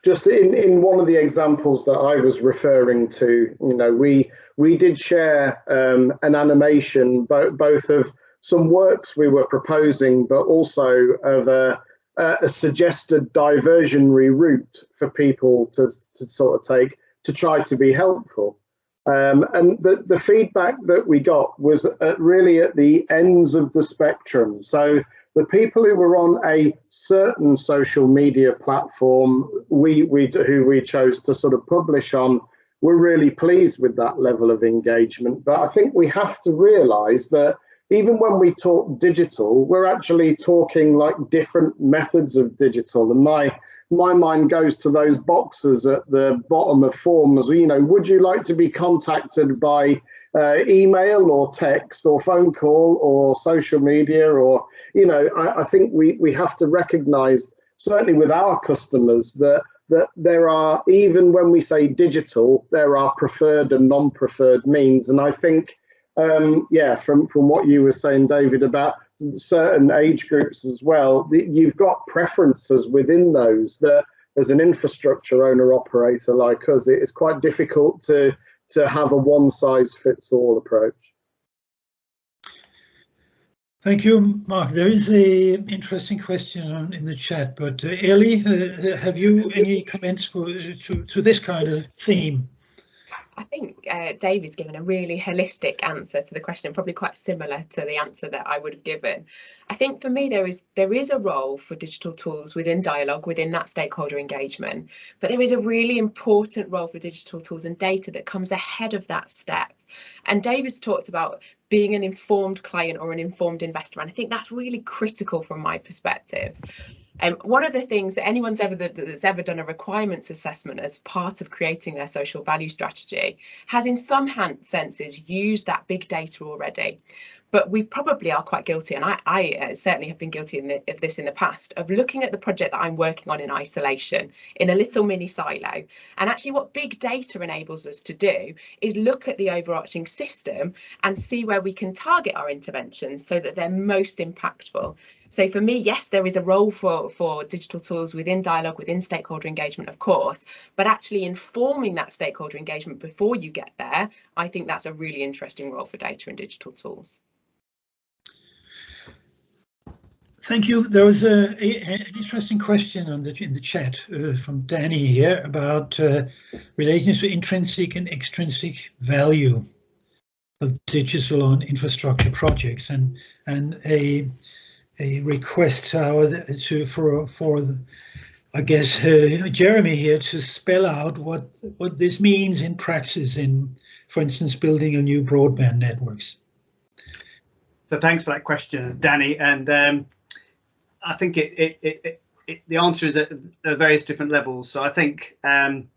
Just in one of the examples that I was referring to, you know, we did share an animation, both of some works we were proposing, but also of a suggested diversionary route for people to sort of take to try to be helpful. And the feedback that we got was really at the ends of the spectrum. So the people who were on a certain social media platform who we chose to sort of publish on were really pleased with that level of engagement. But I think we have to realise that even when we talk digital, we're actually talking like different methods of digital. And my mind goes to those boxes at the bottom of forms. You know, would you like to be contacted by email or text or phone call or social media? Or, you know, I think we have to recognise, certainly with our customers, that there are, even when we say digital, there are preferred and non-preferred means. And I think, yeah, from what you were saying, David, about certain age groups as well, you've got preferences within those that, as an infrastructure owner operator like us, it is quite difficult to have a one-size-fits-all approach. Thank you, Mark. There is an interesting question in the chat, but Ellie, have you any comments to this kind of theme? I think David's given a really holistic answer to the question, probably quite similar to the answer that I would have given. I think for me there is a role for digital tools within dialogue, within that stakeholder engagement, but there is a really important role for digital tools and data that comes ahead of that step. And David's talked about being an informed client or an informed investor, and I think that's really critical from my perspective. One of the things that anyone that's ever done a requirements assessment as part of creating their social value strategy has in some senses used that big data already. But we probably are quite guilty, and I certainly have been guilty of this in the past, of looking at the project that I'm working on in isolation, in a little mini silo. And actually what big data enables us to do is look at the overarching system and see where we can target our interventions so that they're most impactful. So for me, yes, there is a role for digital tools within dialogue, within stakeholder engagement, of course, but actually informing that stakeholder engagement before you get there, I think that's a really interesting role for data and digital tools. Thank you. There was an interesting question in the chat from Danny here about relating to intrinsic and extrinsic value of digital on infrastructure projects, and a request for I guess Jeremy here to spell out what this means in practice in, for instance, building a new broadband networks. So thanks for that question, Danny, and I think the answer is at various different levels. So I think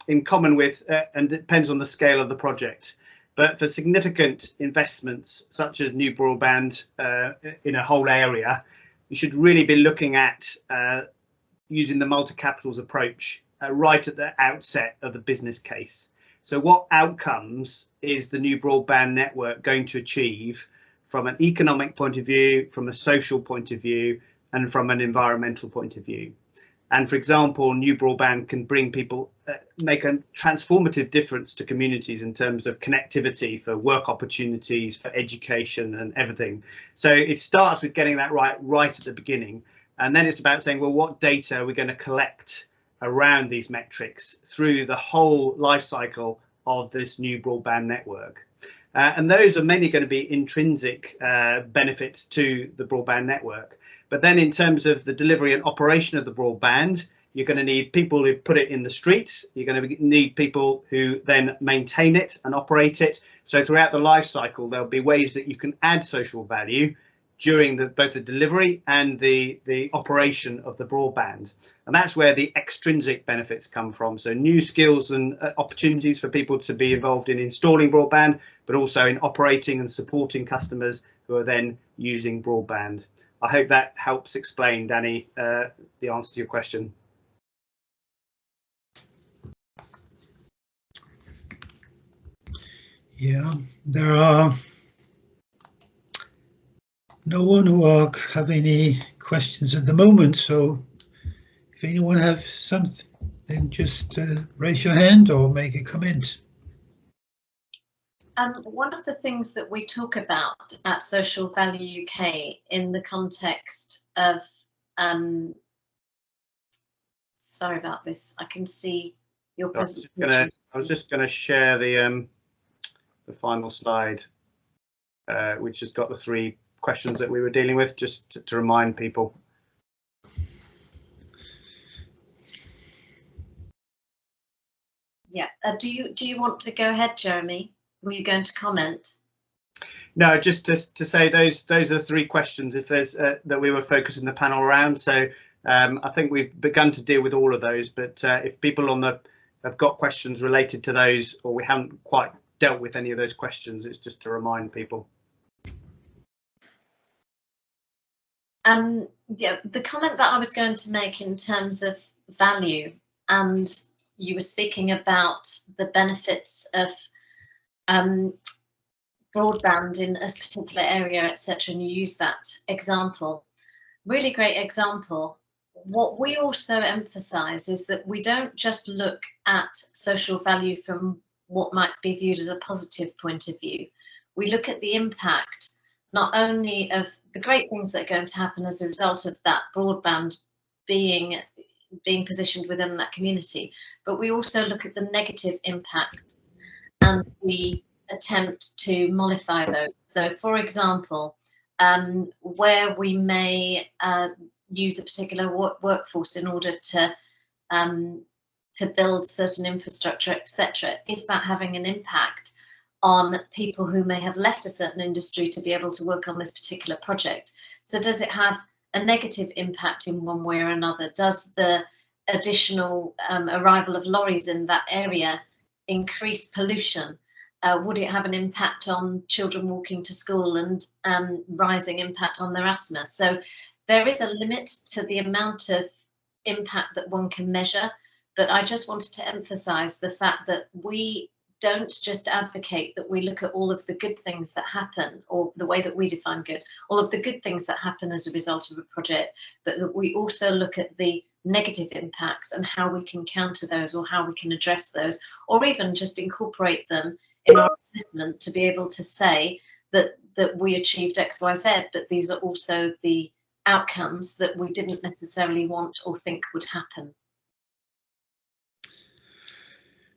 in common with, and it depends on the scale of the project, but for significant investments such as new broadband in a whole area, you should really be looking at using the MultiCapitals approach right at the outset of the business case. So what outcomes is the new broadband network going to achieve from an economic point of view, from a social point of view, and from an environmental point of view? And for example, new broadband can bring people, make a transformative difference to communities in terms of connectivity for work opportunities, for education and everything. So it starts with getting that right at the beginning. And then it's about saying, well, what data are we going to collect around these metrics through the whole life cycle of this new broadband network? And those are mainly going to be intrinsic benefits to the broadband network. But then in terms of the delivery and operation of the broadband, you're going to need people who put it in the streets. You're going to need people who then maintain it and operate it. So throughout the life cycle, there'll be ways that you can add social value during both the delivery and the operation of the broadband. And that's where the extrinsic benefits come from. So new skills and opportunities for people to be involved in installing broadband, but also in operating and supporting customers who are then using broadband. I hope that helps explain, Danny, the answer to your question. Yeah, there are no one who have any questions at the moment, so if anyone have something, then just raise your hand or make a comment. One of the things that we talk about at Social Value UK in the context of, sorry about this, I can see your presentation. I was just going to share the final slide, which has got the 3 questions that we were dealing with, just to remind people. Yeah. Do you want to go ahead, Jeremy? Were you going to comment? No, just to say those are the 3 questions if there's that we were focusing the panel around. So I think we've begun to deal with all of those, but if people have got questions related to those, or we haven't quite dealt with any of those questions, it's just to remind people. Yeah, the comment that I was going to make in terms of value, and you were speaking about the benefits of broadband in a particular area, etc., and you use that example. Really great example. What we also emphasize is that we don't just look at social value from what might be viewed as a positive point of view. We look at the impact not only of the great things that are going to happen as a result of that broadband being positioned within that community, but we also look at the negative impacts and we attempt to mollify those. So, for example, where we may use a particular workforce in order to build certain infrastructure, etc., is that having an impact on people who may have left a certain industry to be able to work on this particular project? So does it have a negative impact in one way or another? Does the additional arrival of lorries in that area increase pollution? Would it have an impact on children walking to school and rising impact on their asthma? So there is a limit to the amount of impact that one can measure, but I just wanted to emphasize the fact that we don't just advocate that we look at all of the good things that happen, or the way that we define good, all of the good things that happen as a result of a project, but that we also look at the negative impacts and how we can counter those, or how we can address those, or even just incorporate them in our assessment to be able to say that we achieved X, Y, Z, but these are also the outcomes that we didn't necessarily want or think would happen.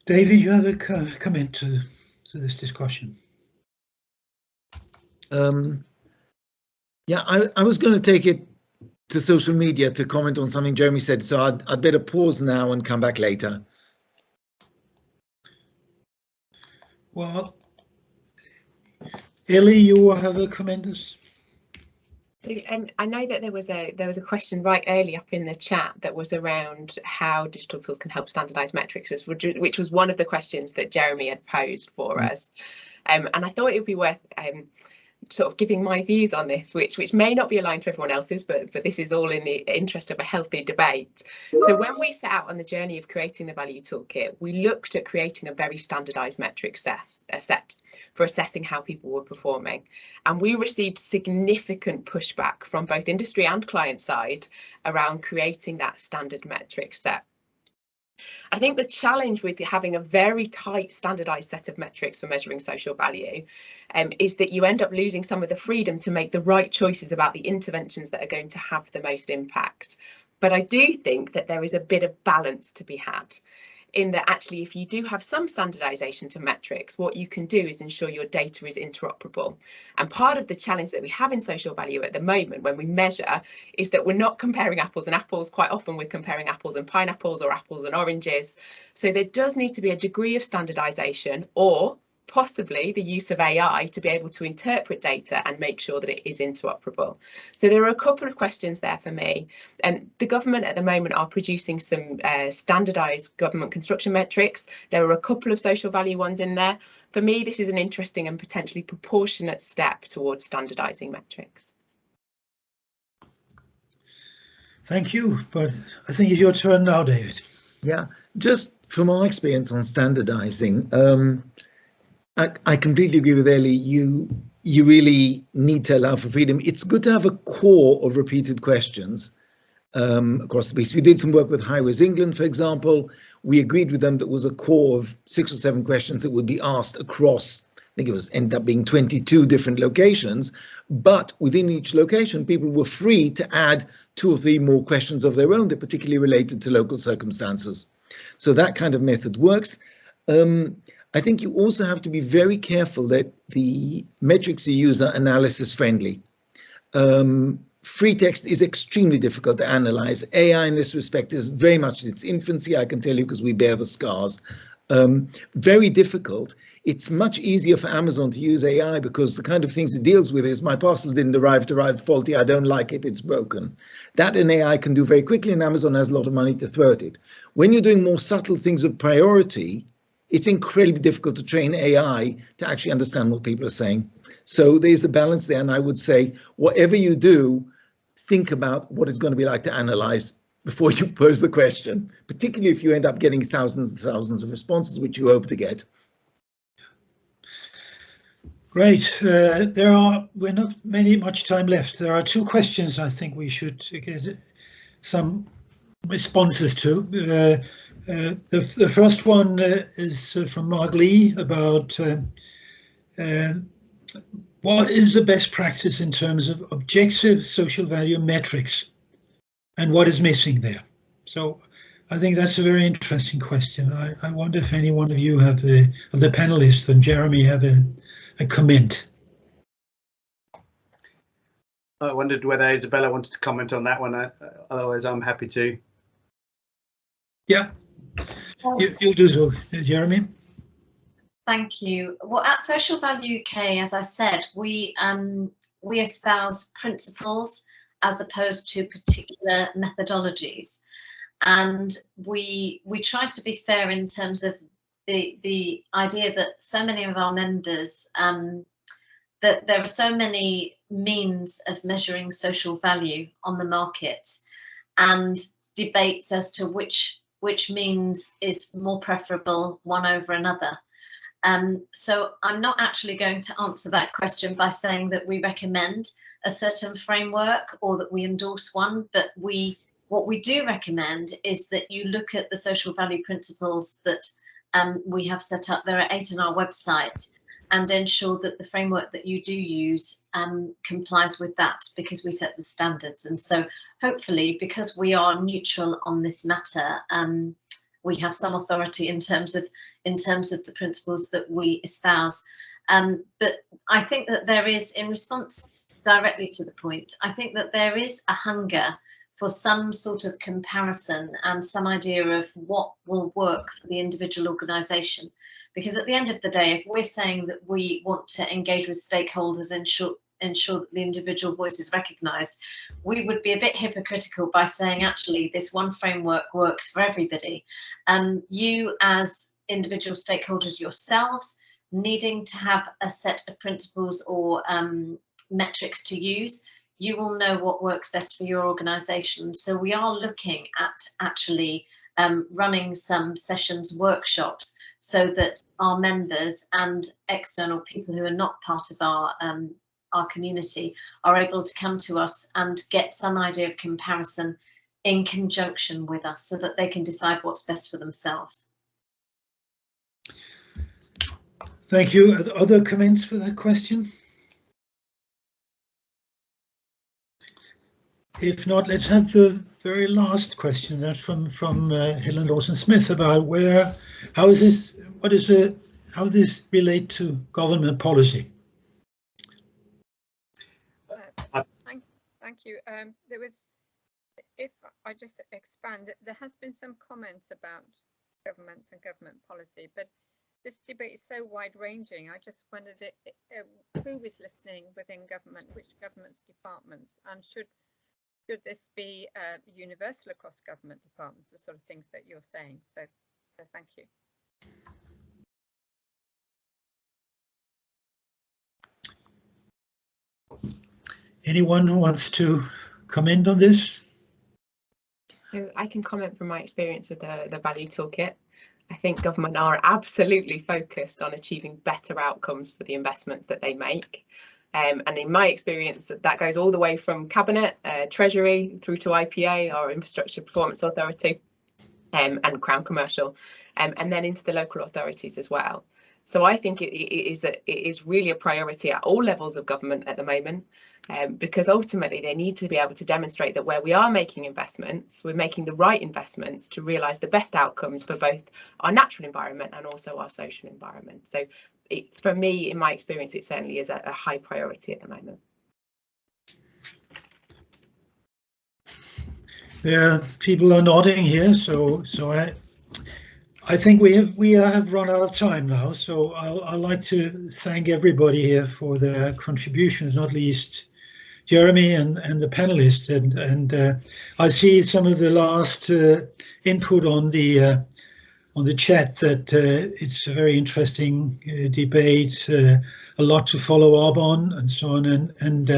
David, you have a comment to this discussion? Yeah, I was going to take it to social media to comment on something Jeremy said, so I'd better pause now and come back later. Well, Ellie, you have a comment? So I know that there was a question right early up in the chat that was around how digital tools can help standardise metrics, which was one of the questions that Jeremy had posed for us. And I thought it would be worth sort of giving my views on this, which may not be aligned to everyone else's, but this is all in the interest of a healthy debate. So when we set out on the journey of creating the value toolkit, we looked at creating a very standardised metric set for assessing how people were performing, and we received significant pushback from both industry and client side around creating that standard metric set. I think the challenge with having a very tight standardised set of metrics for measuring social value is that you end up losing some of the freedom to make the right choices about the interventions that are going to have the most impact. But I do think that there is a bit of balance to be had, in that actually if you do have some standardisation to metrics, what you can do is ensure your data is interoperable. And part of the challenge that we have in social value at the moment when we measure is that we're not comparing apples and apples. Quite often we're comparing apples and pineapples or apples and oranges. So there does need to be a degree of standardisation, or possibly the use of AI to be able to interpret data and make sure that it is interoperable. So there are a couple of questions there for me. The government at the moment are producing some standardised government construction metrics. There are a couple of social value ones in there. For me, this is an interesting and potentially proportionate step towards standardising metrics. Thank you, but I think it's your turn now, David. Yeah, just from our experience on standardising, I completely agree with Ellie. You really need to allow for freedom. It's good to have a core of repeated questions across the piece. We did some work with Highways England, for example. We agreed with them that was a core of 6 or 7 questions that would be asked across, I think it was ended up being 22 different locations, but within each location, people were free to add 2 or 3 more questions of their own that particularly related to local circumstances. So that kind of method works. I think you also have to be very careful that the metrics you use are analysis friendly. Free text is extremely difficult to analyze. AI in this respect is very much in its infancy, I can tell you, because we bear the scars. Very difficult. It's much easier for Amazon to use AI because the kind of things it deals with is my parcel didn't arrive faulty, I don't like it, it's broken. That an AI can do very quickly, and Amazon has a lot of money to throw at it. When you're doing more subtle things of priority, it's incredibly difficult to train AI to actually understand what people are saying. So there's a balance there, and I would say whatever you do, think about what it's going to be like to analyze before you pose the question, particularly if you end up getting thousands and thousands of responses, which you hope to get. Great. We're not much time left. There are 2 questions I think we should get some responses to. The first one is from Mark Lee about what is the best practice in terms of objective social value metrics and what is missing there? So I think that's a very interesting question. I wonder if any one of you have of the panelists and Jeremy have a comment. I wondered whether Isabella wanted to comment on that one. Otherwise, I'm happy to. Yeah. You'll do so, Jeremy. Thank you. Well, at Social Value UK, as I said, we espouse principles as opposed to particular methodologies, and we try to be fair in terms of the idea that so many of our members that there are so many means of measuring social value on the market, and debates as to which means is more preferable one over another. So I'm not actually going to answer that question by saying that we recommend a certain framework or that we endorse one, but what we do recommend is that you look at the social value principles that we have set up. There are 8 on our website, and ensure that the framework that you do use complies with that, because we set the standards. And so hopefully, because we are neutral on this matter, we have some authority in terms of the principles that we espouse. But I think that there is, in response directly to the point, I think that there is a hunger for some sort of comparison and some idea of what will work for the individual organisation. Because at the end of the day, if we're saying that we want to engage with stakeholders and ensure that the individual voice is recognised, we would be a bit hypocritical by saying, actually, this one framework works for everybody. You as individual stakeholders yourselves needing to have a set of principles or metrics to use, you will know what works best for your organisation. So we are looking at actually running some sessions, workshops, so that our members and external people who are not part of our community are able to come to us and get some idea of comparison in conjunction with us, so that they can decide what's best for themselves. Thank you. Other comments for that question? If not, let's have the very last question. That's from Helen Lawson-Smith about how does this relate to government policy? Thank you. There was, if I just expand, there has been some comments about governments and government policy, but this debate is so wide-ranging. I just wondered who is listening within government, which government's departments, and should this be universal across government departments, the sort of things that you're saying. So thank you. Anyone who wants to comment on this? So I can comment from my experience of the Value Toolkit. I think government are absolutely focused on achieving better outcomes for the investments that they make. And in my experience, that goes all the way from Cabinet, Treasury, through to IPA, our Infrastructure Performance Authority, and Crown Commercial, and then into the local authorities as well. So I think it is really a priority at all levels of government at the moment, because ultimately they need to be able to demonstrate that where we are making investments, we're making the right investments to realise the best outcomes for both our natural environment and also our social environment. So for me, in my experience, it certainly is a high priority at the moment. There, people are nodding here, so I think we have run out of time now. So I'd like to thank everybody here for their contributions, not least Jeremy and the panelists. And I see some of the last input on the chat that it's a very interesting debate, a lot to follow up on, and so on. And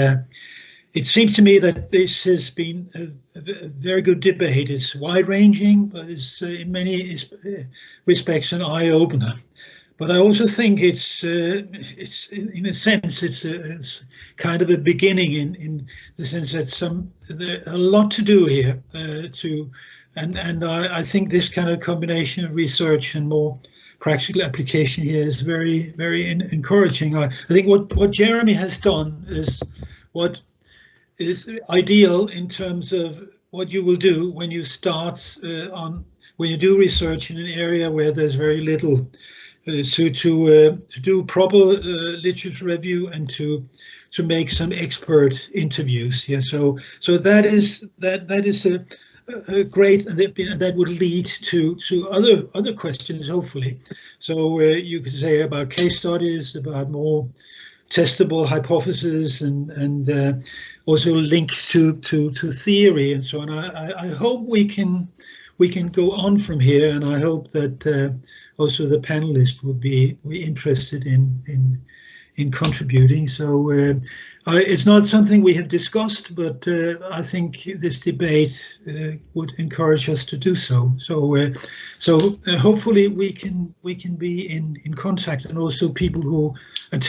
it seems to me that this has been a very good debate. It's wide-ranging, but it's in many respects an eye-opener. But I also think it's in a sense it's kind of a beginning in the sense that there's a lot to do here and I think this kind of combination of research and more practical application here is very, very encouraging. I think what Jeremy has done is what is ideal in terms of what you will do when you start when you do research in an area where there's very little. So to do proper literature review and to make some expert interviews. Yeah, so that is a great, and that would lead to other questions hopefully. So you could say about case studies, about more testable hypotheses, and also links to theory and so on. I hope we can go on from here, and I hope that also the panelists would be interested in contributing. So it's not something we have discussed, but I think this debate would encourage us to do so. So hopefully we can be in contact, and also people who attend